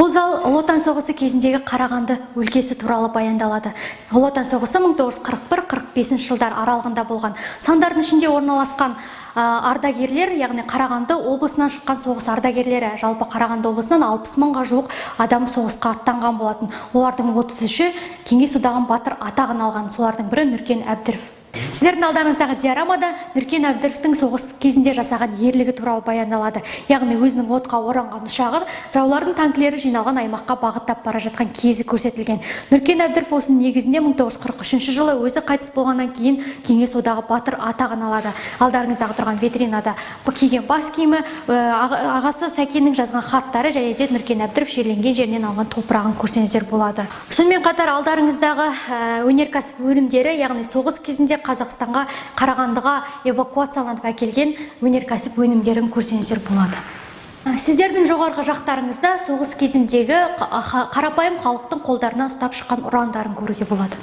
Бұл зал Ұлы Отан соғысы кезіндегі Қарағанды өлкесі туралы баяндалады. Ұлы Отан соғысы 1941-45 жылдар аралығында болған. Сандардың ішінде орналасқан ардагерлер, яғни Қарағанды облысынан шыққан соғыс ардагерлері, жалпы Қарағанды облысынан 60 мыңға жуық адам соғысқа аттанған болатын. Олардың 33-і Кеңес одағының батыр атағын алған. Солардың бірі Нүркен Әбдіров. Сіздердің алдарыңыздағы диарамада Нүркен Әбдіровтің соғыс кезінде жасаған ерлігі туралы баяндалады. Яғни өзінің отқа оранған ұшағы жаулардың танкілері жиналған аймаққа бағыттап бара жатқан кезі көрсетілген. Нүркен Әбдіров осының негізінде 1943 жылы өзі қайтыс болғаннан кейін Кеңес одағы батыр атағын алады. Алдарыңыздағы тұрған витринада киген бас киімі, ағасы Сәкеннің жазған хаттары және де Нүркен Әбдіров жерленген жерінен алған топырағын көрсеңіздер болады. Сонымен қатар алдарыңыздағы өнеркәсіп өнімдері, яғни соғыс кезінде Қазақстанға, Қарағандыға эвакуацияланып әкелген өнеркәсіп өнімдерін көрсеңіздер болады. Сіздердің жоғарғы жақтарыңызда соғыс кезіндегі қарапайым халықтың қолдарына ұстап шыққан ұрандарын көруге болады.